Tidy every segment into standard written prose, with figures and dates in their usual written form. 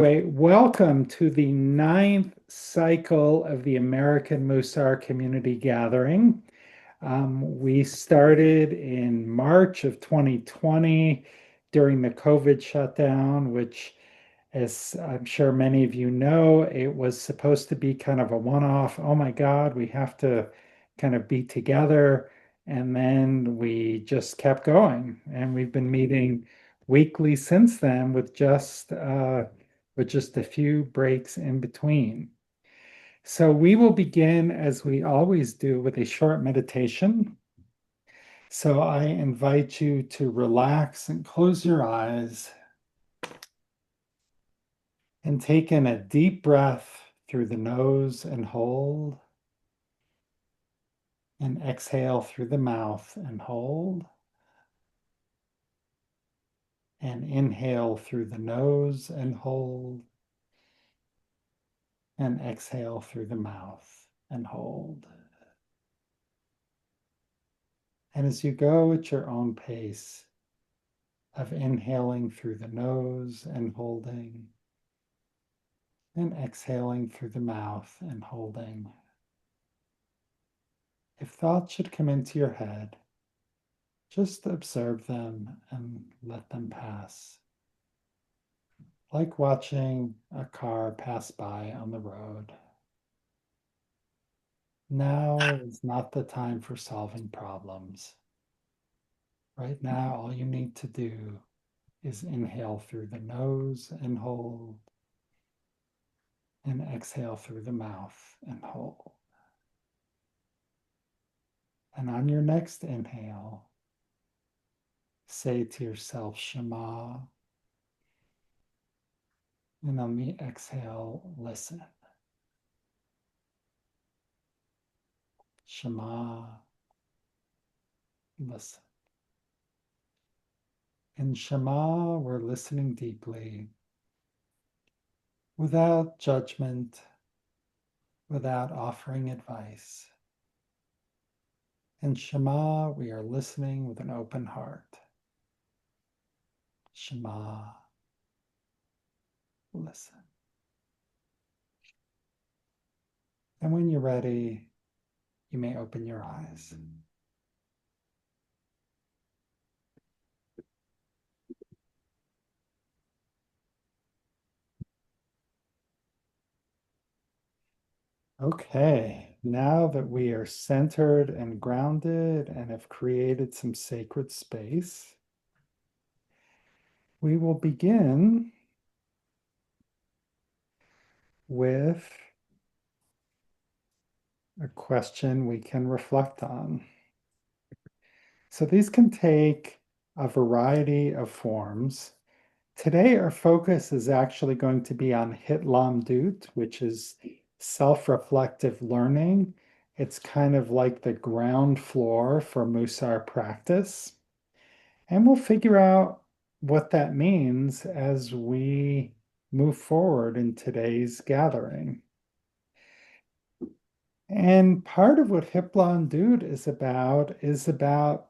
Welcome to the ninth cycle of the American Mussar Community Gathering. We started in March of 2020 during the COVID shutdown, which, as I'm sure many of you know, it was supposed to be kind of a one-off. Oh my God, we have to kind of be together. And then we just kept going, and we've been meeting weekly since then with just a few breaks in between. So we will begin, as we always do, with a short meditation. So I invite you to relax and close your eyes and take in a deep breath through the nose and hold, and exhale through the mouth and hold, and inhale through the nose and hold, and exhale through the mouth and hold. And as you go at your own pace of inhaling through the nose and holding, and exhaling through the mouth and holding, if thoughts should come into your head, just observe them and let them pass. Like watching a car pass by on the road. Now is not the time for solving problems. Right now, all you need to do is inhale through the nose and hold, and exhale through the mouth and hold. And on your next inhale, say to yourself, Shema. And on the exhale, listen. Shema, listen. In Shema, we're listening deeply, without judgment, without offering advice. In Shema, we are listening with an open heart. Shema, listen. And when you're ready, you may open your eyes. Okay, now that we are centered and grounded and have created some sacred space, we will begin with a question we can reflect on. So these can take a variety of forms. Today, our focus is actually going to be on Hitlamdut, which is self-reflective learning. It's kind of like the ground floor for Mussar practice. And we'll figure out what that means as we move forward in today's gathering. And part of what Hitlamdut is about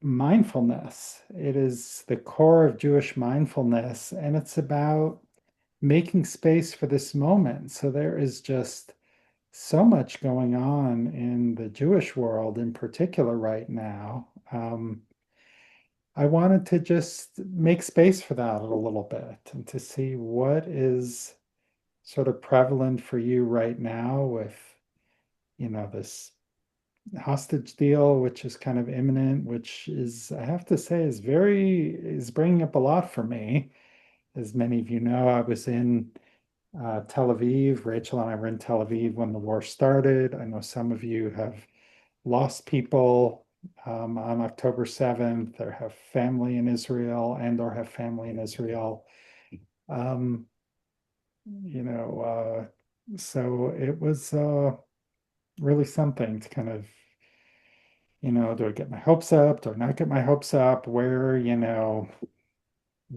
mindfulness. It is the core of Jewish mindfulness, and it's about making space for this moment. So there is just so much going on in the Jewish world in particular right now. I wanted to just make space for that a little bit and to see what is sort of prevalent for you right now with, this hostage deal, which is kind of imminent, which is, I have to say, is bringing up a lot for me. As many of you know, I was in Tel Aviv. Rachel and I were in Tel Aviv when the war started. I know some of you have lost people on October 7th, or have family in Israel or have family in Israel. Um, so it was really something to kind of, do I get my hopes up? Do I not get my hopes up? Where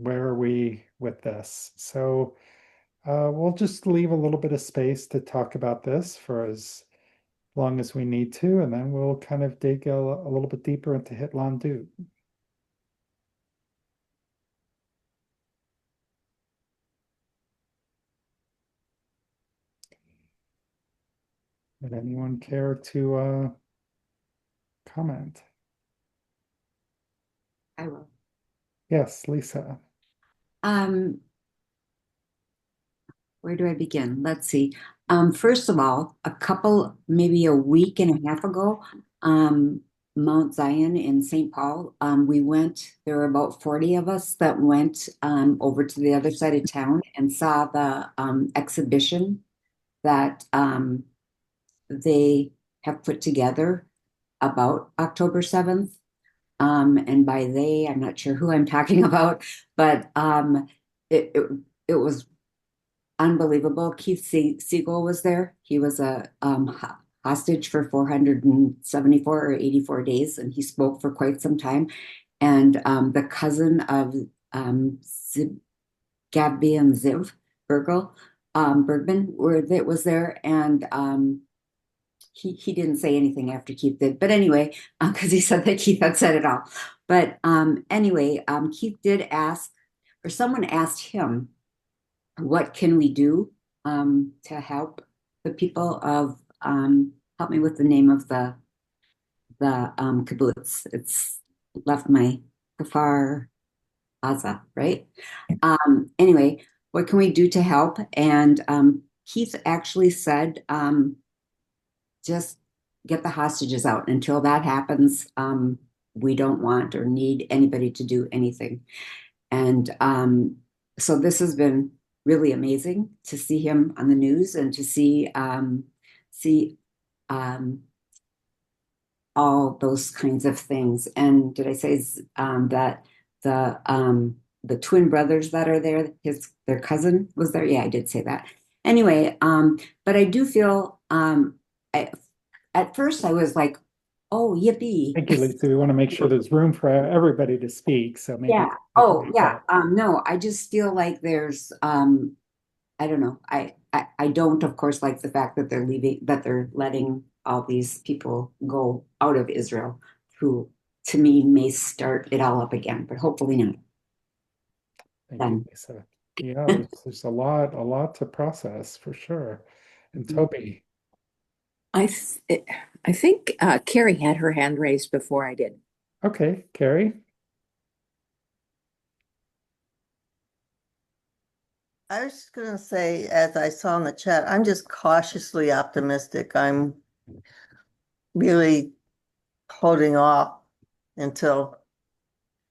are we with this? So we'll just leave a little bit of space to talk about this for as long as we need to, and then we'll kind of dig a little bit deeper into Hitlamdut. Would anyone care to comment? I will. Yes, Lisa. Um, where do I begin? Let's see. First of all, maybe a week and a half ago, um, Mount Zion in St. Paul, there were about 40 of us that went over to the other side of town and saw the exhibition that they have put together about October 7th. And by they, I'm not sure who I'm talking about, but it, it, it was unbelievable. Siegel was there. He was a hostage for 474 or 84 days, and he spoke for quite some time. And the cousin of Zib, Gabby and Ziv Bergman was there, and he didn't say anything after Keith did. But anyway, because he said that Keith had said it all. But anyway, Keith did ask, or someone asked him, what can we do to help the people of help me with the name of the kibbutz. It's left my Kfar Aza, right? Anyway, what can we do to help? And Keith actually said, just get the hostages out. Until that happens, we don't want or need anybody to do anything. And so this has been really amazing to see him on the news and to see um, all those kinds of things. And did I say that the twin brothers that are there, their cousin was there? Yeah, I did say that. Anyway, but I do feel I, at first I was like, oh, yippee. Thank you, Lisa. We want to make sure there's room for everybody to speak, so maybe Yeah. take it Oh, like yeah. that. No, I just feel like there's I don't know. I don't, of course, like the fact that they're letting all these people go out of Israel, who to me may start it all up again, but hopefully not. Thank you, Then Lisa. Yeah, there's a lot to process for sure. And Toby, I th I think Carrie had her hand raised before I did. okay, Carrie. I was just going to say, as I saw in the chat, I'm just cautiously optimistic. I'm really holding off until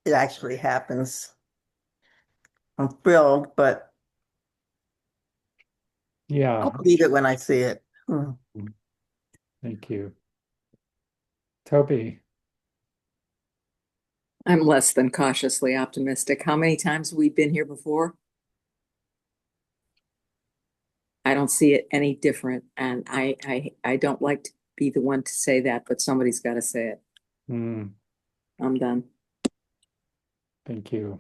it actually happens. I'm thrilled, but I'll Yeah, believe it when I see it. thank you. Toby, I'm less than cautiously optimistic. How many times have we been here before? I don't see it any different, and I don't like to be the one to say that, but somebody's got to say it. mm, I'm done. thank you.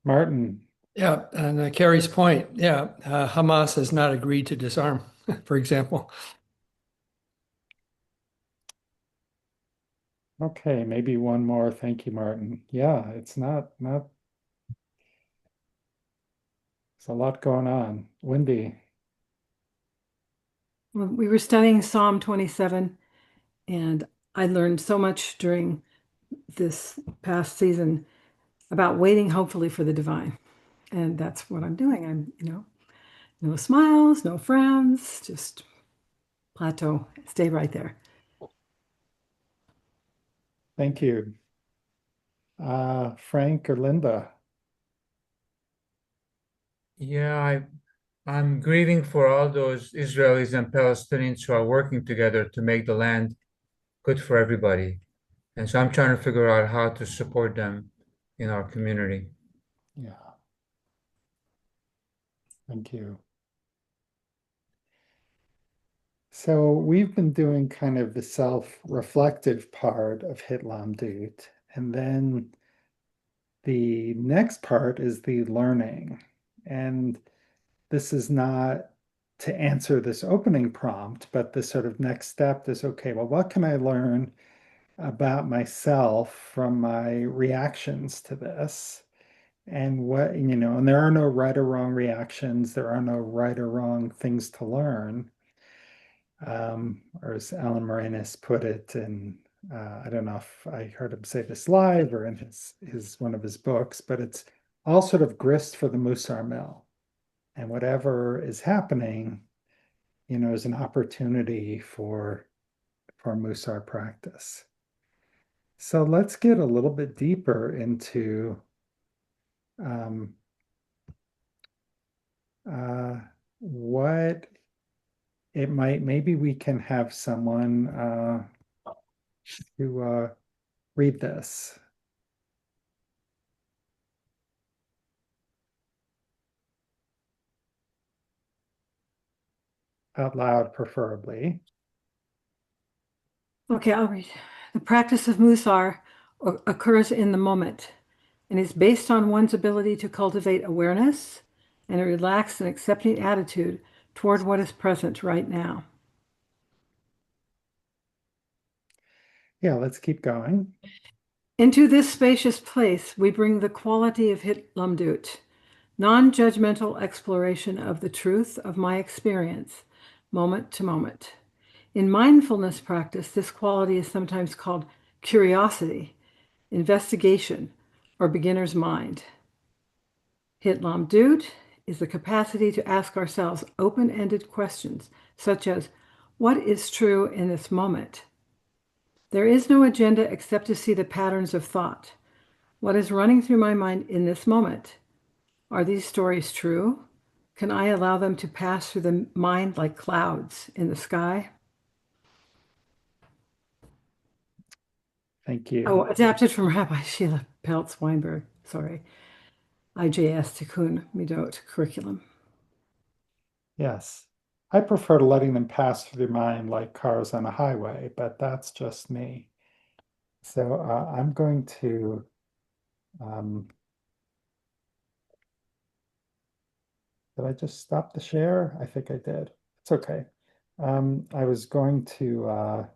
Martin, Yeah, and Kerry's point, yeah, Hamas has not agreed to disarm, for example. okay, maybe one more. Thank you, Martin. Yeah, it's not, there's a lot going on. Wendy, Well, we were studying Psalm 27, and I learned so much during this past season about waiting hopefully for the divine. And that's what I'm doing. No smiles, no frowns, just plateau, stay right there. thank you. Frank or Linda? Yeah, I'm grieving for all those Israelis and Palestinians who are working together to make the land good for everybody. And so I'm trying to figure out how to support them in our community. Yeah, thank you. So we've been doing kind of the self-reflective part of Hitlamdut, and then the next part is the learning. And this is not to answer this opening prompt, but the sort of next step is, okay, well, what can I learn about myself from my reactions to this? and what, and there are no right or wrong reactions, there are no right or wrong things to learn. Or as Alan Moranis put it, and I don't know if I heard him say this live or in his one of his books, but it's all sort of grist for the Mussar mill. And whatever is happening, is an opportunity for Mussar practice. So let's get a little bit deeper into um, what it might. Maybe we can have someone to read this out loud, preferably. Okay, I'll read. The practice of Mussar occurs in the moment and is based on one's ability to cultivate awareness and a relaxed and accepting attitude toward what is present right now. Yeah, let's keep going. Into this spacious place, we bring the quality of Hitlamdut, non-judgmental exploration of the truth of my experience, moment to moment. In mindfulness practice, this quality is sometimes called curiosity, investigation, or beginner's mind. Hitlamdut is the capacity to ask ourselves open-ended questions, such as, what is true in this moment? There is no agenda except to see the patterns of thought. What is running through my mind in this moment? Are these stories true? Can I allow them to pass through the mind like clouds in the sky? Thank you. Oh, adapted from Rabbi Sheila Peltz Weinberg. Sorry. IJS Tikkun Midot curriculum. Yes. I prefer to letting them pass through the mind like cars on a highway, but that's just me. So I'm going to did I just stop the share? I think I did. It's okay. I was going to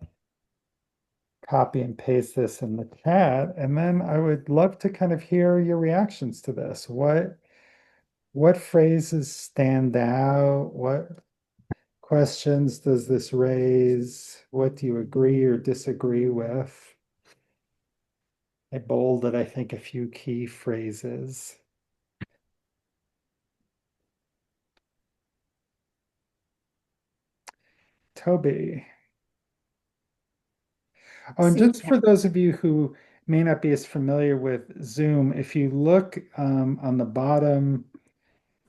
copy and paste this in the chat, and then I would love to kind of hear your reactions to this. What phrases stand out? What questions does this raise? What do you agree or disagree with? I bolded, I think, a few key phrases. Toby. Oh, and See, just for those of you who may not be as familiar with Zoom, if you look on the bottom,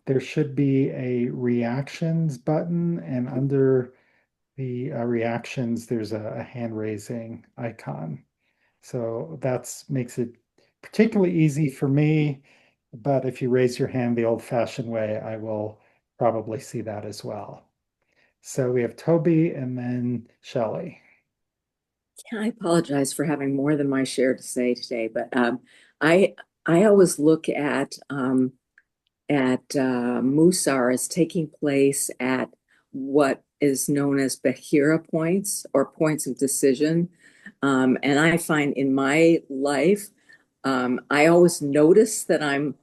there should be a reactions button, and under the reactions, there's a hand raising icon. So that's makes it particularly easy for me. But if you raise your hand the old-fashioned way, I will probably see that as well. So we have Toby and then Shelley. I apologize for having more than my share to say today, but I I always look at Musar as taking place at what is known as Bahira points or points of decision. And I find in my life, I always notice that I'm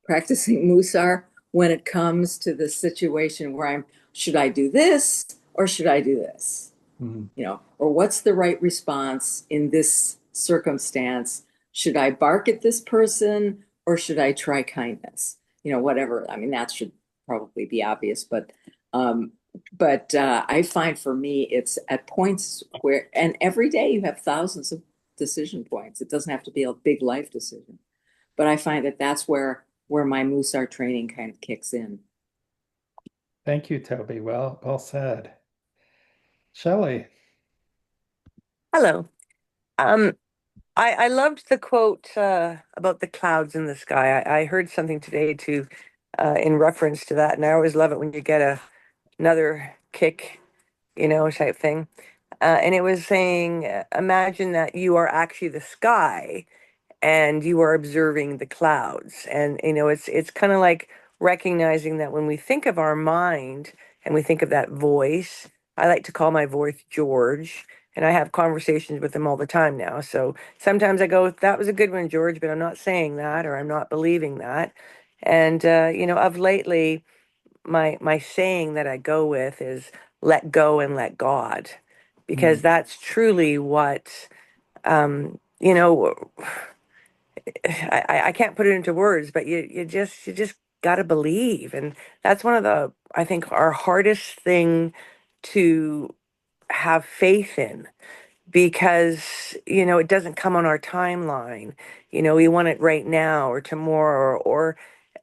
practicing Musar when it comes to the situation where should I do this or should I do this? Mhm. Or what's the right response in this circumstance? Should I bark at this person or should I try kindness? Whatever. I mean, that should probably be obvious, but I find for me it's at points where, and every day you have thousands of decision points. It doesn't have to be a big life decision, but I find that that's where my Musar training kind of kicks in. Thank you, Toby. Well said. Shelley. Hello. Um, I loved the quote about the clouds in the sky. I heard something today too, in reference to that, and I always love it when you get another kick, type thing. And it was saying, imagine that you are actually the sky and you are observing the clouds. And it's kind of like recognizing that when we think of our mind and we think of that voice, I like to call my voice George, And I have conversations with him all the time now. So sometimes I go, that was a good one, George, but I'm not saying that, or I'm not believing that. And of lately, my saying that I go with is let go and let God, because Mm, that's truly what um, you know, I can't put it into words, but you just got to believe, and that's one of the, I think, our hardest thing to have faith in, because it doesn't come on our timeline. We want it right now or tomorrow,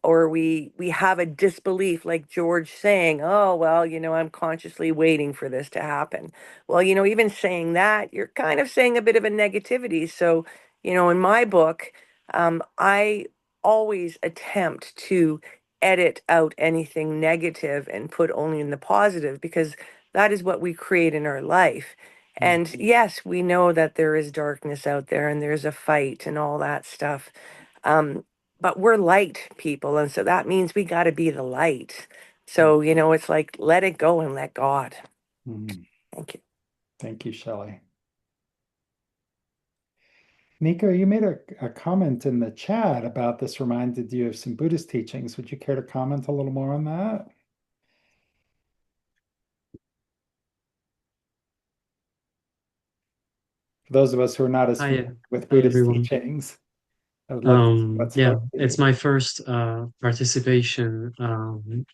or we have a disbelief, like George saying, oh well, I'm consciously waiting for this to happen. Well, even saying that, you're kind of saying a bit of a negativity. So in my book, I always attempt to edit out anything negative and put only in the positive, because that is what we create in our life. mm, And yes, we know that there is darkness out there and there's a fight and all that stuff. Um, but we're light people. And so that means we got to be the light. mm, So, it's like, let it go and let God. mm. Thank you. Thank you, Shelley. Nico, you made a comment in the chat about this reminded you of some Buddhist teachings. Would you care to comment a little more on that? For those of us who are not as Hi, familiar with hi Buddhist everyone. teachings, I would love to see what Yeah, spoke to it's you. my first participation.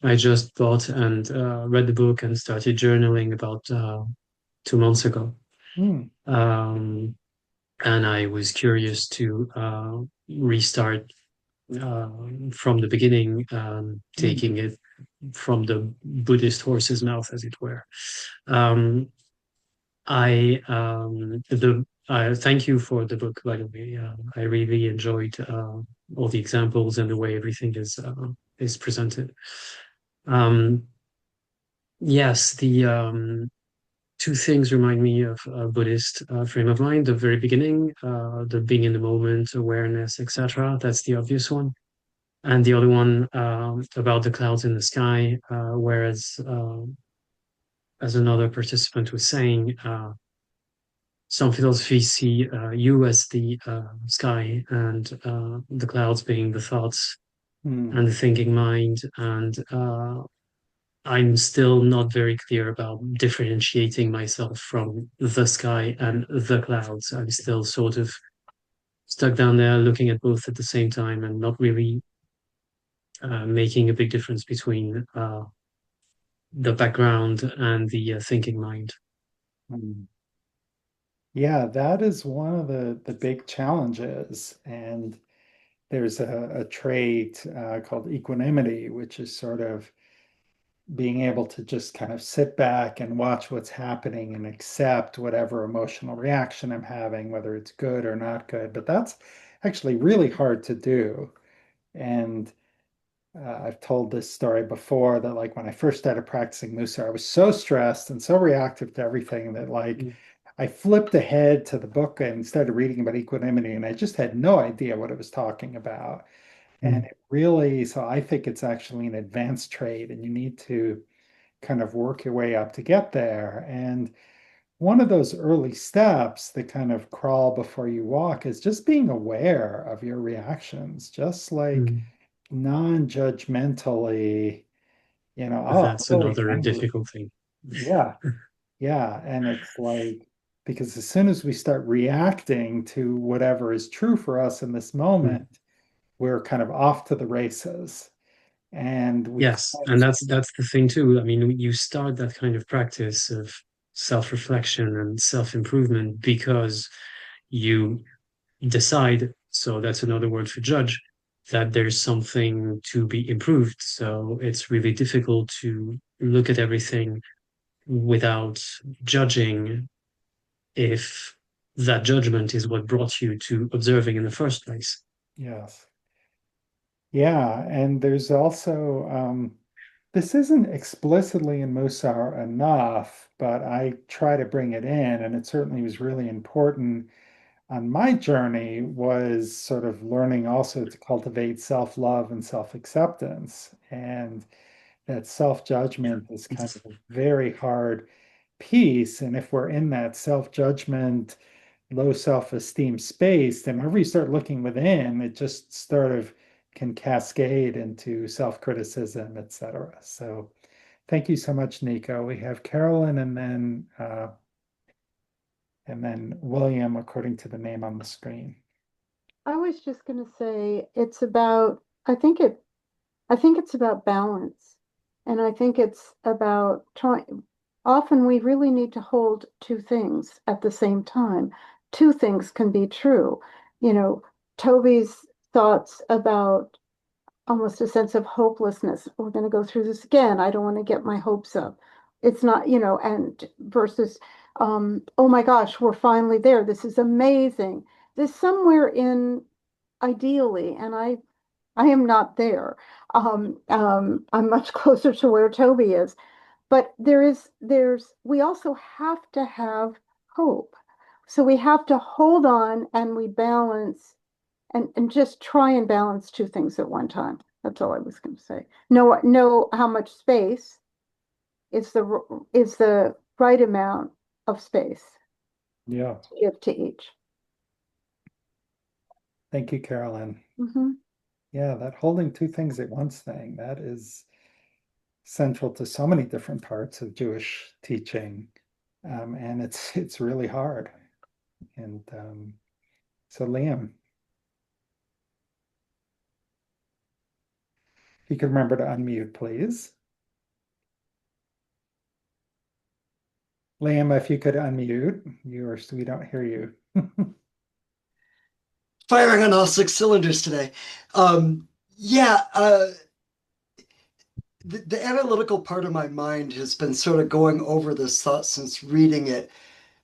I just bought and read the book and started journaling about 2 months ago. Hmm. Um, and I was curious to restart uh, from the beginning, Hmm. taking it from the Buddhist horse's mouth, as it were. Um, I the thank you for the book, by the way. I really enjoyed all the examples and the way everything is presented. Um, yes, the two things remind me of a Buddhist frame of mind. The very beginning, the being in the moment, awareness, etc. That's the obvious one. And the other one about the clouds in the sky, whereas as another participant was saying. Some philosophies see you as the sky and the clouds being the thoughts Hmm. and the thinking mind. And I'm still not very clear about differentiating myself from the sky and the clouds. I'm still sort of stuck down there looking at both at the same time and not really making a big difference between the background and the thinking mind. Hmm. Yeah, that is one of the big challenges. And there's a trait called equanimity, which is sort of being able to just kind of sit back and watch what's happening and accept whatever emotional reaction I'm having, whether it's good or not good. But that's actually really hard to do. And I've told this story before that, like, when I first started practicing Mussar, I was so stressed and so reactive to everything that, like, Mm, I flipped ahead to the book and started reading about equanimity, and I just had no idea what it was talking about. And mm, it really, so I think it's actually an advanced trait, and you need to kind of work your way up to get there. And one of those early steps, the kind of crawl before you walk, is just being aware of your reactions, just like mm. non-judgmentally, oh, I'm That's really another angry. difficult thing. Yeah, yeah. And it's like, because as soon as we start reacting to whatever is true for us in this moment, we're kind of off to the races. And we Yes, and cleanse. that's the thing too. I mean, you start that kind of practice of self-reflection and self-improvement because you decide, so that's another word for judge, that there's something to be improved. So it's really difficult to look at everything without judging if that judgment is what brought you to observing in the first place. Yes. Yeah, and there's also this isn't explicitly in Musar enough, but I try to bring it in, and it certainly was really important on my journey was sort of learning also to cultivate self-love and self-acceptance. And that self-judgment is kind of a very hard peace. And if we're in that self-judgment, low self-esteem space, then whenever you start looking within, it just sort of can cascade into self-criticism, etc. So thank you so much, Nico. We have Carolyn and then William, according to the name on the screen. I was just going to say it's about, I think it's about balance. And I think it's about trying, often we really need to hold two things at the same time. Two things can be true. You know, Toby's thoughts about almost a sense of hopelessness. We're going to go through this again. I don't want to get my hopes up. It's not, and versus, oh my gosh, we're finally there. This is amazing. There's somewhere in ideally, and I am not there. I'm much closer to where Toby is, but we also have to have hope. So we have to hold on and we balance and just try and balance two things at one time. That's all I was going to say. Know how much space is the right amount of space Yeah. to give to each. Thank you, Carolyn. Mm-hmm. Yeah, that holding two things at once thing, that is central to so many different parts of Jewish teaching. And it's really hard. And so Liam, if you could remember to unmute, please. Liam, if you could unmute, we don't hear you. Firing on all six cylinders today. Yeah, the analytical part of my mind has been sort of going over this thought since reading it.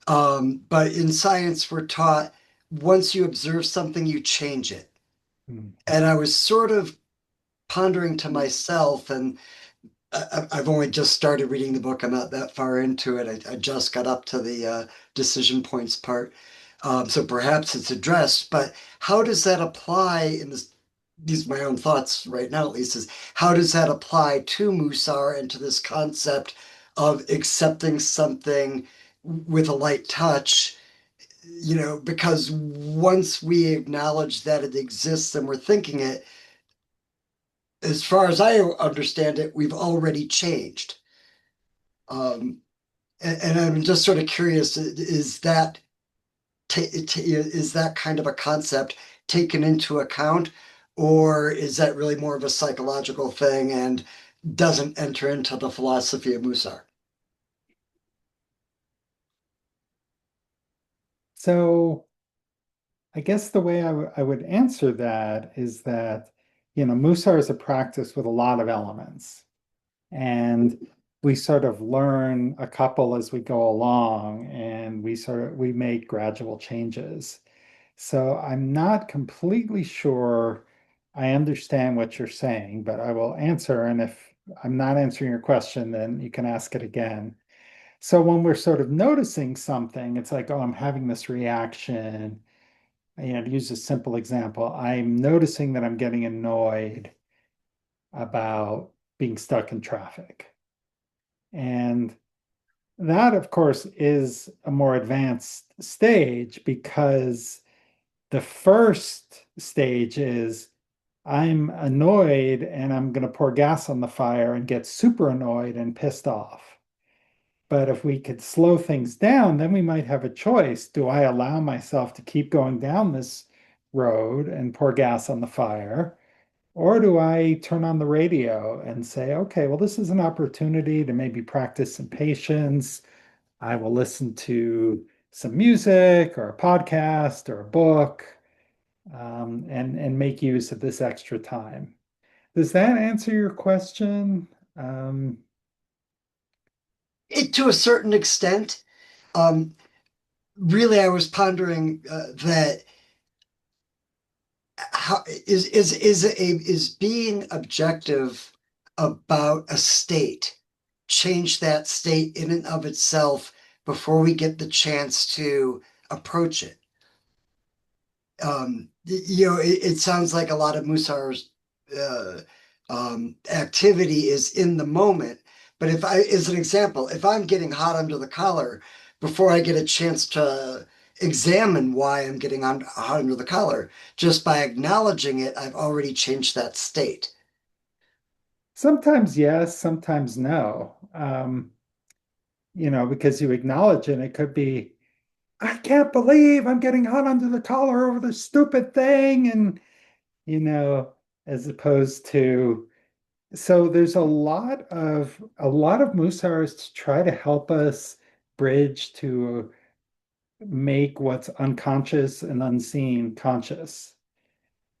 But in science, we're taught once you observe something, you change it. And I was sort of pondering to myself, and I've only just started reading the book. I'm not that far into it. I just got up to the decision points part. So perhaps it's addressed, but how does that apply in this? These are my own thoughts right now, at least, is how does that apply to Mussar and to this concept of accepting something with a light touch? Because once we acknowledge that it exists and we're thinking it, as far as I understand it, we've already changed. And I'm just sort of curious, is that kind of a concept taken into account, or is that really more of a psychological thing and doesn't enter into the philosophy of Mussar? So I guess the way I would answer that is that, Mussar is a practice with a lot of elements. And we sort of learn a couple as we go along, and we make gradual changes. So I'm not completely sure I understand what you're saying, but I will answer. And if I'm not answering your question, then you can ask it again. So when we're sort of noticing something, it's like, oh, I'm having this reaction. To use a simple example, I'm noticing that I'm getting annoyed about being stuck in traffic. And that, of course, is a more advanced stage, because the first stage is I'm annoyed and I'm going to pour gas on the fire and get super annoyed and pissed off. But if we could slow things down, then we might have a choice. Do I allow myself to keep going down this road and pour gas on the fire? Or do I turn on the radio and say, okay, well, this is an opportunity to maybe practice some patience. I will listen to some music or a podcast or a book, and make use of this extra time. Does that answer your question? To a certain extent. Really, I was pondering that how is being objective about a state, change that state in and of itself before we get the chance to approach it. It sounds like a lot of Mussar's activity is in the moment, But if I, as an example, if I'm getting hot under the collar before I get a chance to examine why I'm getting hot under the collar, just by acknowledging it, I've already changed that state. Sometimes yes, sometimes no. Because you acknowledge it, it could be, I can't believe I'm getting hot under the collar over this stupid thing. And, you know, as opposed to, so there's a lot of Musars to try to help us bridge to make what's unconscious and unseen conscious.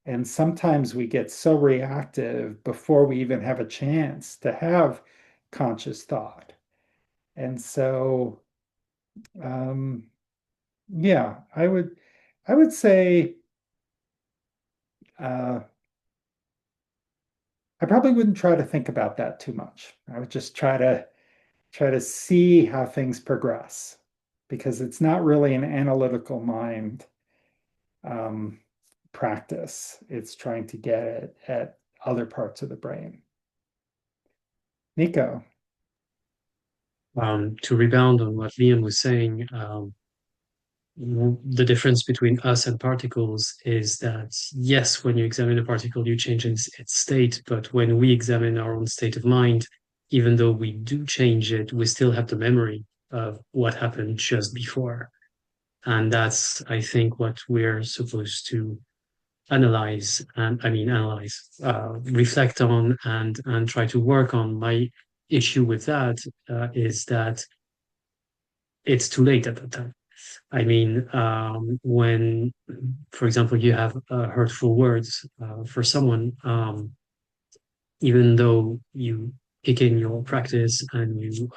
And sometimes we get so reactive before we even have a chance to have conscious thought. And so, um, yeah, I would say uh, I probably wouldn't try to think about that too much. I would just try to see how things progress because it's not really an analytical mind um, practice. It's trying to get it at other parts of the brain. Nico. To rebound on what Liam was saying, the difference between us and particles is that, yes, when you examine a particle, you change its state, but when we examine our own state of mind, even though we do change it, we still have the memory of what happened just before. And that's, I think, what we're supposed to analyze and reflect on and try to work on. My issue with that is that it's too late at that time. I mean, when, for example, you have hurtful words for someone, even though you kick in your practice and you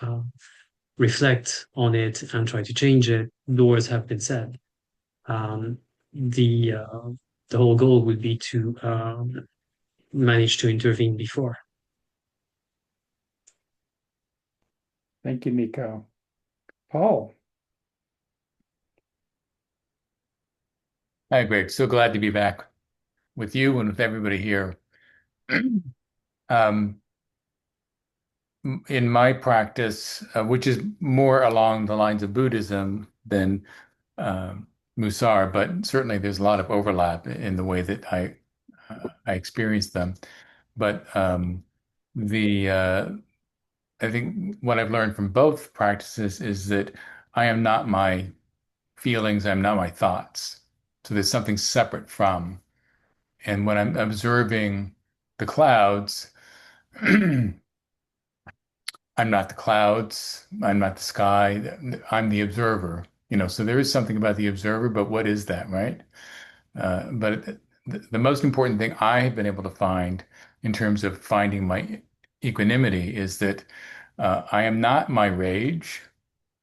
reflect on it and try to change it, the words have been said. Um, the uh, the whole goal would be to manage to intervene before. Thank you, Nico. Paul. Hi, Greg. So glad to be back with you and with everybody here. Um, in my practice, which is more along the lines of Buddhism than um Mussar, but certainly there's a lot of overlap in the way that I experience them. But the I think what I've learned from both practices is that I am not my feelings, I'm not my thoughts. So there's something separate from. And when I'm observing the clouds, I'm not the clouds, I'm not the sky, I'm the observer. So there is something about the observer, but what is that, right? But the most important thing I have been able to find in terms of finding my equanimity is that I am not my rage,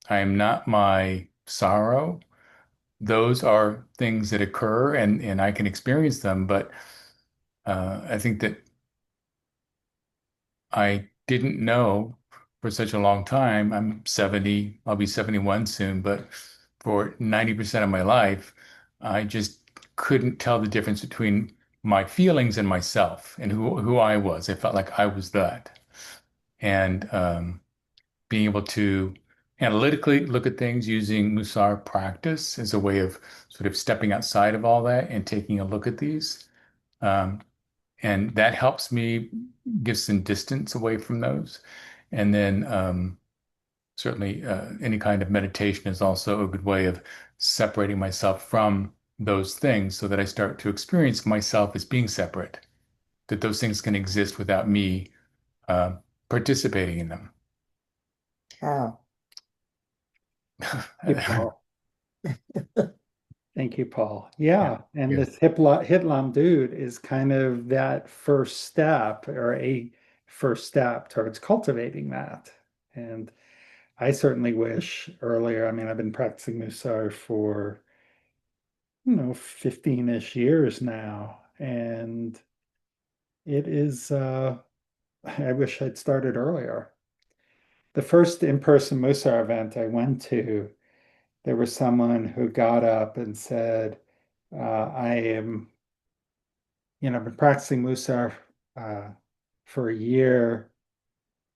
I am not my sorrow. Those are things that occur and I can experience them, but I think that I didn't know for such a long time. I'm 70, I'll be 71 soon, but for 90% of my life, I just couldn't tell the difference between my feelings and myself and who I was. I felt like I was that. And being able to analytically look at things using Mussar practice as a way of sort of stepping outside of all that and taking a look at these. Um, and that helps me give some distance away from those. And then certainly any kind of meditation is also a good way of separating myself from those things so that I start to experience myself as being separate, that those things can exist without me uh, participating in them. How? Thank you, Paul. Thank you, Paul. Yeah, and this Hitlamdut is kind of that first step or a first step towards cultivating that. And I certainly wish earlier, I mean, I've been practicing Mussar for, 15-ish years now. And it is, I wish I'd started earlier. The first in-person Mussar event I went to, there was someone who got up and said, I am, I've been practicing Mussar uh, for a year.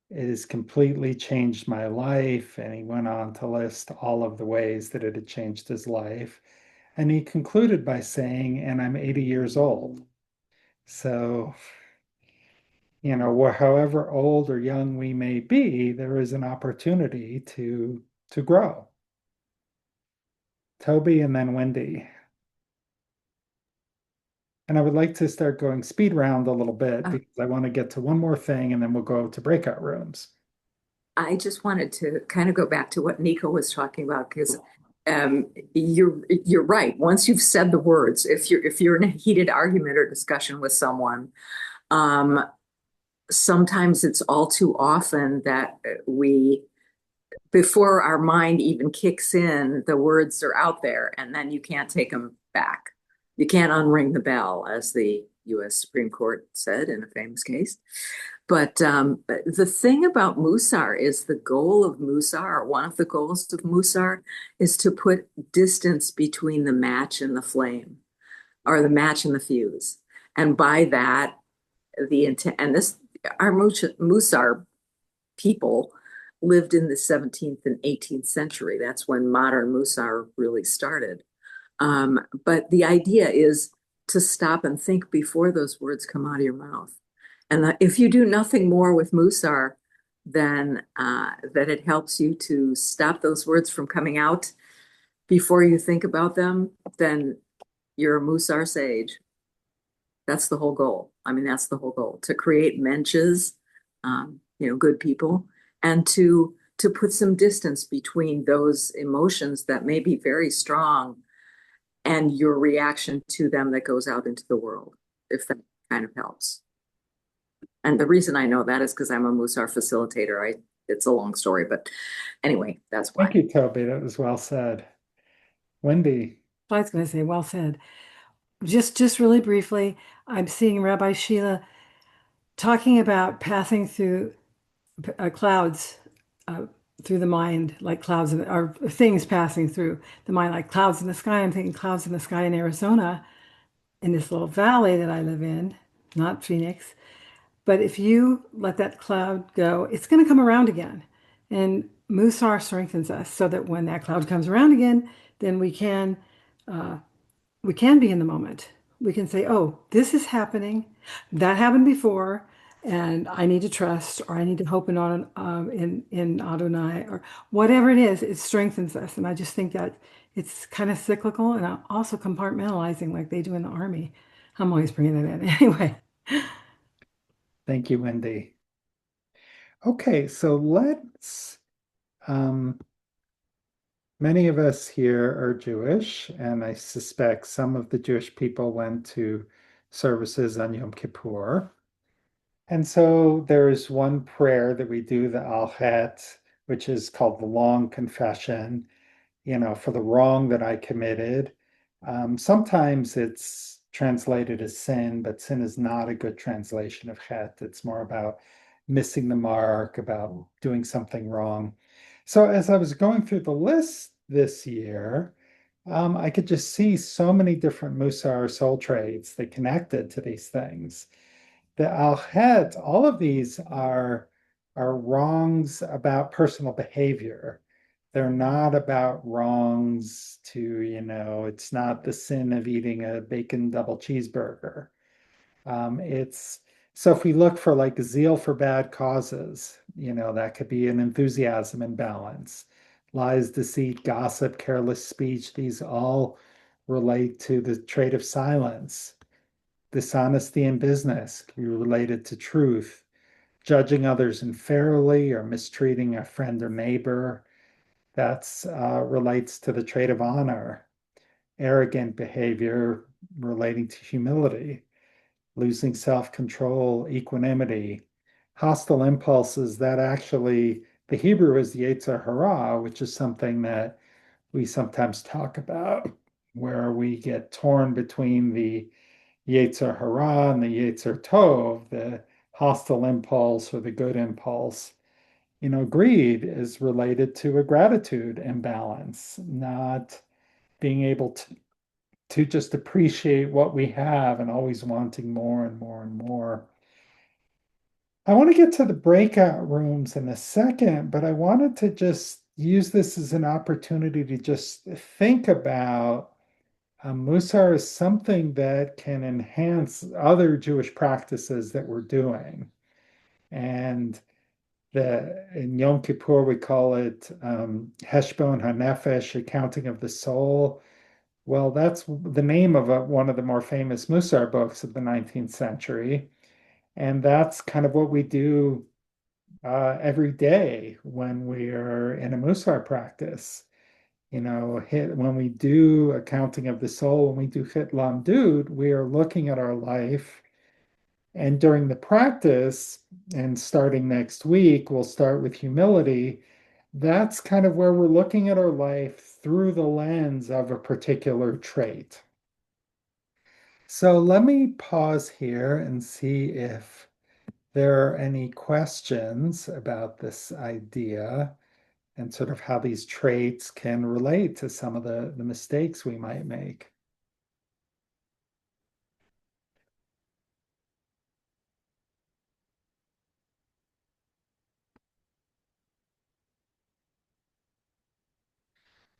It has completely changed my life. And he went on to list all of the ways that it had changed his life. And he concluded by saying, and I'm 80 years old. So, however old or young we may be, there is an opportunity to grow. Toby and then Wendy. And I would like to start going speed round a little bit because I want to get to one more thing and then we'll go to breakout rooms. I just wanted to kind of go back to what Nico was talking about because you're right. Once you've said the words, if you're in a heated argument or discussion with someone, um, sometimes it's all too often that we, before our mind even kicks in, the words are out there, and then you can't take them back. You can't unring the bell, as the U.S. Supreme Court said in a famous case. But the thing about Mussar is the goal of Mussar, or one of the goals of Mussar, is to put distance between the match and the flame, or the match and the fuse. And by that, the intent, and this, our Mussar people lived in the 17th and 18th century. That's when modern Mussar really started. But the idea is to stop and think before those words come out of your mouth. And if you do nothing more with Mussar than that it helps you to stop those words from coming out before you think about them, then you're a Mussar sage. That's the whole goal. I mean, that's the whole goal, to create mensches, good people, and to put some distance between those emotions that may be very strong and your reaction to them that goes out into the world, if that kind of helps. And the reason I know that is because I'm a Mussar facilitator. It's a long story, but anyway, that's why. Thank you, Toby. That was well said. Wendy. I was going to say, well said. Just really briefly, I'm seeing Rabbi Sheila talking about passing through clouds through the mind, like clouds or things passing through the mind, like clouds in the sky. I'm thinking clouds in the sky in Arizona, in this little valley that I live in, not Phoenix. But if you let that cloud go, it's going to come around again. And Mussar strengthens us so that when that cloud comes around again, then uh, we can be in the moment. We can say, oh, this is happening. That happened before, and I need to trust, or I need to hope in Adonai, or whatever it is. It strengthens us, and I just think that it's kind of cyclical and also compartmentalizing, like they do in the army. I'm always bringing that in anyway. Thank you, Wendy. Okay, so many of us here are Jewish, and I suspect some of the Jewish people went to services on Yom Kippur. And so there's one prayer that we do, the Al Het, which is called the long confession, for the wrong that I committed. Sometimes it's translated as sin, but sin is not a good translation of Het. It's more about missing the mark, about doing something wrong. So as I was going through the list this year, I could just see so many different Mussar soul traits that connected to these things. The Al-Het, all of these are wrongs about personal behavior. They're not about wrongs to, it's not the sin of eating a bacon double cheeseburger. It's so if we look for like zeal for bad causes, that could be an enthusiasm imbalance. Lies, deceit, gossip, careless speech, these all relate to the trait of silence. Dishonesty in business can be related to truth. Judging others unfairly or mistreating a friend or neighbor, that's relates to the trait of honor. Arrogant behavior relating to humility. Losing self-control, equanimity. Hostile impulses, that actually, the Hebrew is the Yetzer Hara, which is something that we sometimes talk about, where we get torn between the Yetzer Hara and the Yetzer Tov, the hostile impulse or the good impulse. Greed is related to a gratitude imbalance, not being able to just appreciate what we have and always wanting more and more and more. I want to get to the breakout rooms in a second, but I wanted to just use this as an opportunity to just think about Mussar is something that can enhance other Jewish practices that we're doing. And in Yom Kippur, we call it Heshbon HaNefesh, accounting of the soul. Well, that's the name of one of the more famous Mussar books of the 19th century. And that's kind of what we do every day when we are in a Mussar practice. When we do accounting of the soul, when we do Hitlamdut, we are looking at our life. And during the practice, and starting next week, we'll start with humility. That's kind of where we're looking at our life through the lens of a particular trait. So let me pause here and see if there are any questions about this idea and sort of how these traits can relate to some of the mistakes we might make.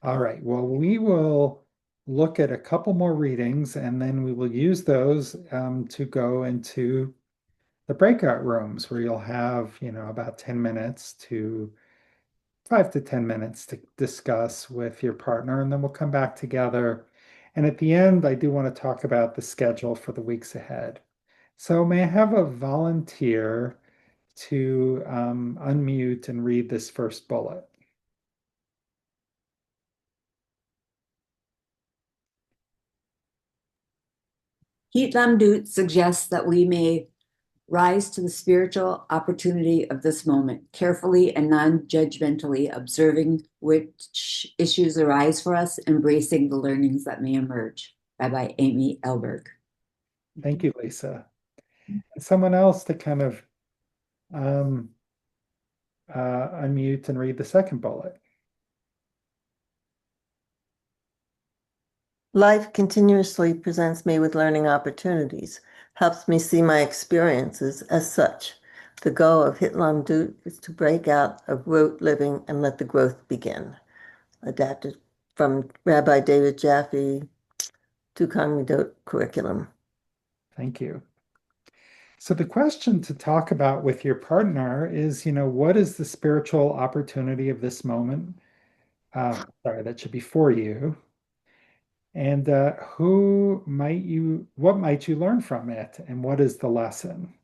All right, well, we will look at a couple more readings and then we will use those to go into the breakout rooms where you'll have, about 10 minutes to 5 to 10 minutes to discuss with your partner, and then we'll come back together. And at the end, I do want to talk about the schedule for the weeks ahead. So may I have a volunteer to unmute and read this first bullet? Hitlamdut suggests that we may rise to the spiritual opportunity of this moment, carefully and non-judgmentally observing which issues arise for us, embracing the learnings that may emerge. Rabbi Amy Elberg. Thank you, Lisa. Someone else to kind of unmute and read the second bullet. Life continuously presents me with learning opportunities, helps me see my experiences as such. The goal of Hitlamdut is to break out of rote living and let the growth begin. Adapted from Rabbi David Jaffe, Tukang Curriculum. Thank you. So the question to talk about with your partner is, what is the spiritual opportunity of this moment? Sorry, that should be for you. And what might you learn from it? And what is the lesson?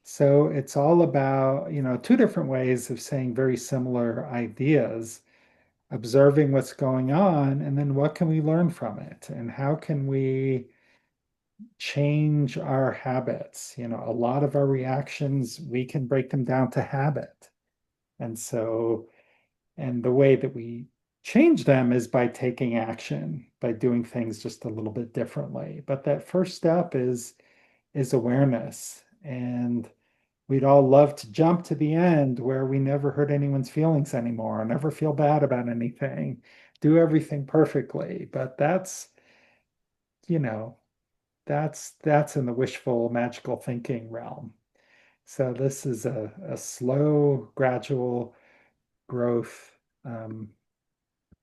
So it's all about, two different ways of saying very similar ideas, observing what's going on, and then what can we learn from it? And how can we change our habits? A lot of our reactions, we can break them down to habit. And the way that we change them is by taking action, by doing things just a little bit differently. But that first step is awareness. And we'd all love to jump to the end where we never hurt anyone's feelings anymore, never feel bad about anything, do everything perfectly. But you know, that's in the wishful magical thinking realm. So this is a slow, gradual growth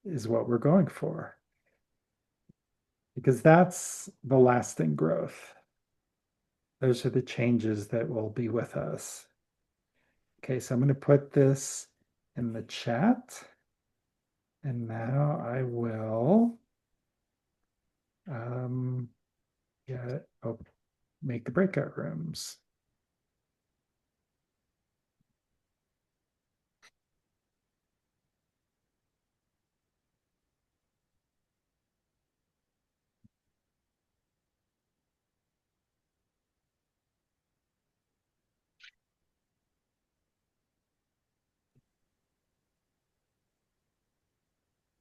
is what we're going for, because that's the lasting growth. Those are the changes that will be with us. Okay, so I'm going to put this in the chat. And now I will make the breakout rooms.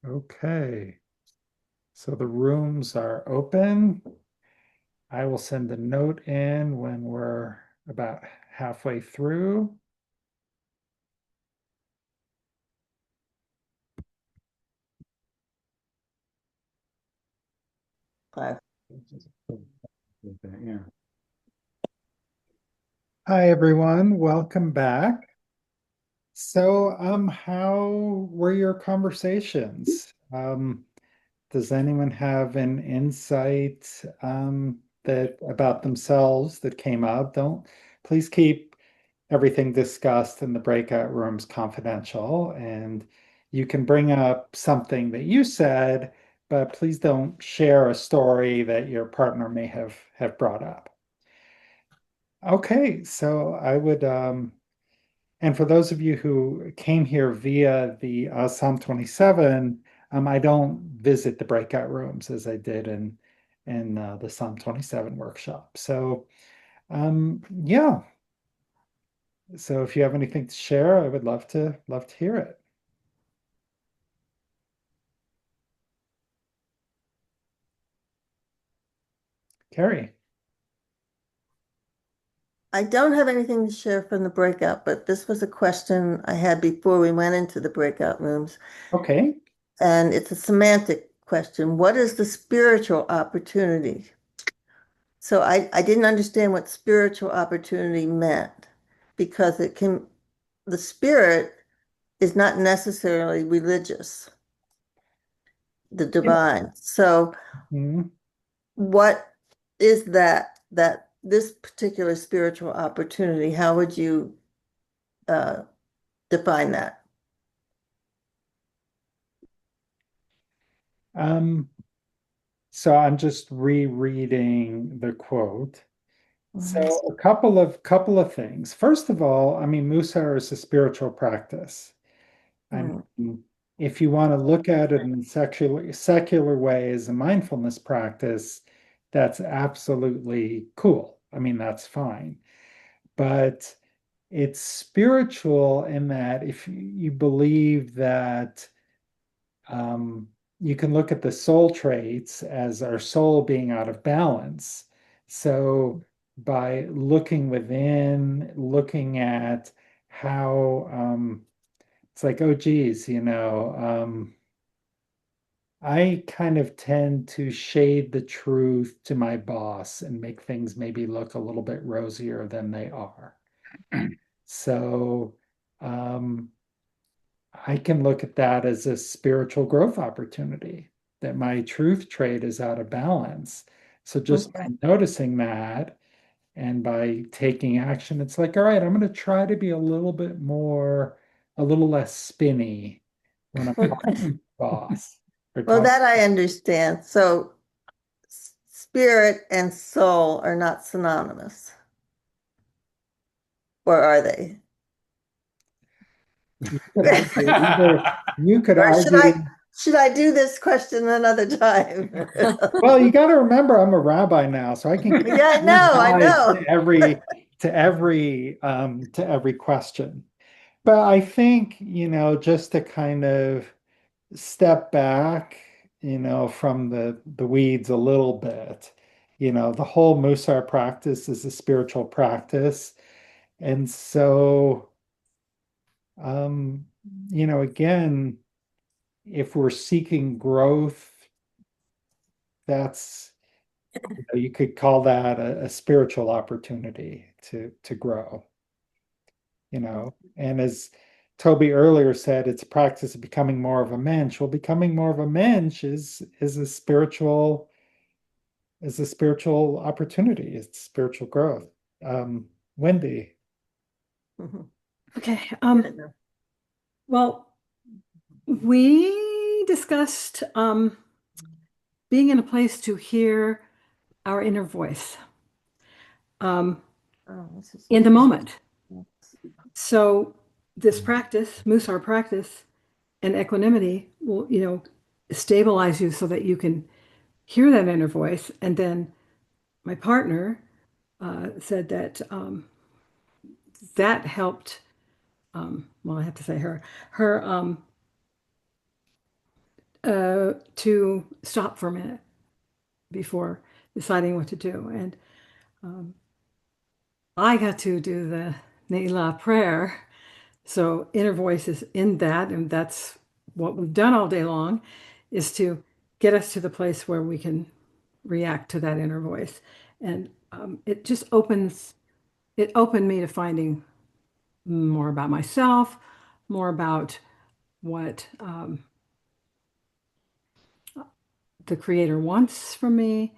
Okay, so the rooms are open. I will send a note in when we're about halfway through. Five. Yeah. Hi everyone, welcome back. So, how were your conversations? Does anyone have an insight that about themselves that came up? Don't Please keep everything discussed in the breakout rooms confidential, and you can bring up something that you said, but please don't share a story that your partner may have brought up. Okay, so I would and for those of you who came here via the Psalm 27, I don't visit the breakout rooms as I did in the Psalm 27 workshop. So yeah. So if you have anything to share, I would love to hear it. Carrie. I don't have anything to share from the breakout, but this was a question I had before we went into the breakout rooms. Okay. And it's a semantic question. What is the spiritual opportunity? So I didn't understand what spiritual opportunity meant because the spirit is not necessarily religious, the divine. So Mhm. what is that this particular spiritual opportunity? How would you uh, define that? Um, so I'm just rereading the quote. So Mhm. a couple of things. First of all, I mean, Musar is a spiritual practice. I Right. mean, if you want to look at it in secular way as a mindfulness practice, that's absolutely cool. I mean, that's fine. But it's spiritual in that if you believe that um, you can look at the soul traits as our soul being out of balance. So by looking within, looking at how it's like, oh, geez, I kind of tend to shade the truth to my boss and make things maybe look a little bit rosier than they are. So um, I can look at that as a spiritual growth opportunity, that my truth trait is out of balance. So just by Mhm. noticing that and by taking action, it's like, all right, I'm going to try to be a little less spinny when I'm talking to the boss or Well, talking. that I understand. So spirit and soul are not synonymous, or are they? You could argue either, you could Or argue, should I do this question another time? well, you got to remember I'm a rabbi now, so I can give Yeah, three I sides know. to every question. But I think, just to kind of step back, from the weeds a little bit, the whole Musar practice is a spiritual practice. And so, um, again, if we're seeking growth, that's, you could call that a spiritual opportunity to grow, and as Toby earlier said, it's a practice of becoming more of a mensch. Well, becoming more of a mensch is a spiritual opportunity. It's spiritual growth. Wendy. Mhm. Okay. Well, we discussed being in a place to hear our inner voice Oh, this is in the interesting. moment. So this practice, Musar practice, and equanimity will, stabilize you so that you can hear that inner voice. And then my partner said that that helped. Well, I have to say her to stop for a minute before deciding what to do. And um, I got to do the Ne'ilah prayer. So inner voice is in that, and that's what we've done all day long, is to get us to the place where we can react to that inner voice. And it just opens it opened me to finding more about myself, more about what the creator wants from me.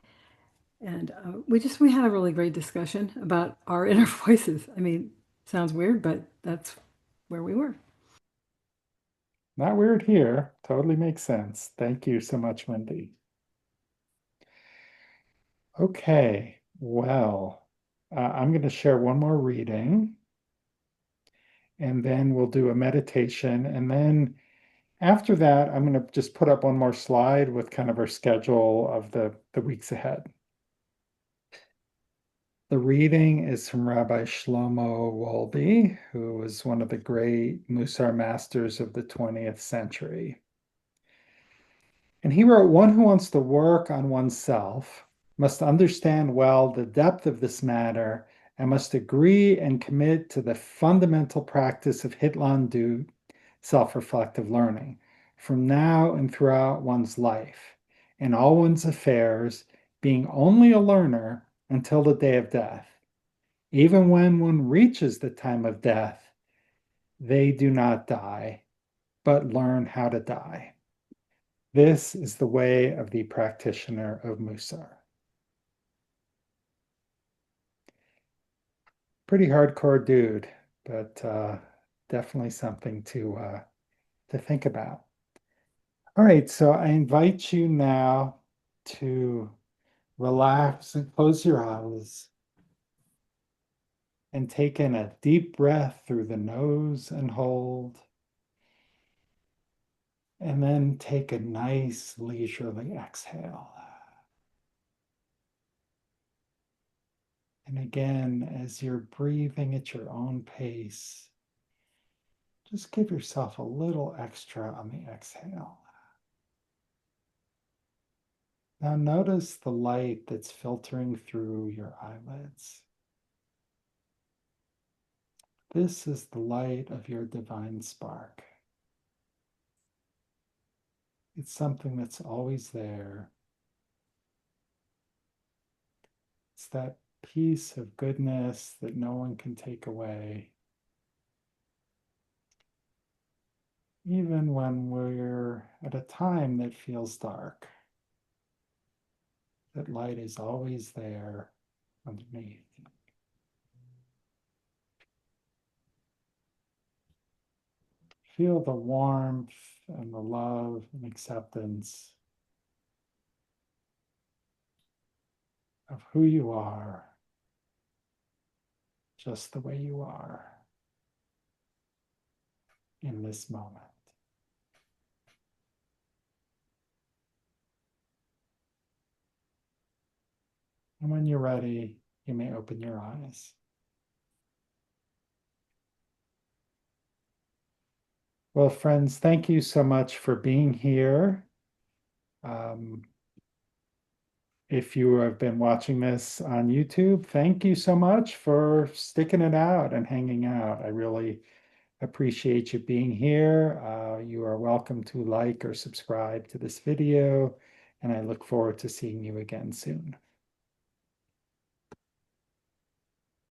And we had a really great discussion about our inner voices. I mean, sounds weird, but that's where we were. Not weird here. Totally makes sense. Thank you so much, Wendy. Okay, well, I'm going to share one more reading, and then we'll do a meditation. And then after that, I'm going to just put up one more slide with kind of our schedule of the weeks ahead. The reading is from Rabbi Shlomo Wolbe, who was one of the great Mussar masters of the 20th century. And he wrote, "One who wants to work on oneself must understand well the depth of this matter and must agree and commit to the fundamental practice of Hitlamdut, self-reflective learning, from now and throughout one's life, in all one's affairs, being only a learner until the day of death. Even when one reaches the time of death, they do not die, but learn how to die. This is the way of the practitioner of Mussar." Pretty hardcore dude, but definitely something to think about. All right, so I invite you now to relax and close your eyes and take in a deep breath through the nose and hold. And then take a nice leisurely exhale. And again, as you're breathing at your own pace, just give yourself a little extra on the exhale. Now notice the light that's filtering through your eyelids. This is the light of your divine spark. It's something that's always there. It's that piece of goodness that no one can take away. Even when we're at a time that feels dark, that light is always there underneath. Feel the warmth and the love and acceptance of who you are, just the way you are in this moment. And when you're ready, you may open your eyes. Well, friends, thank you so much for being here. If you have been watching this on YouTube, thank you so much for sticking it out and hanging out. I really appreciate you being here. You are welcome to like or subscribe to this video, and I look forward to seeing you again soon.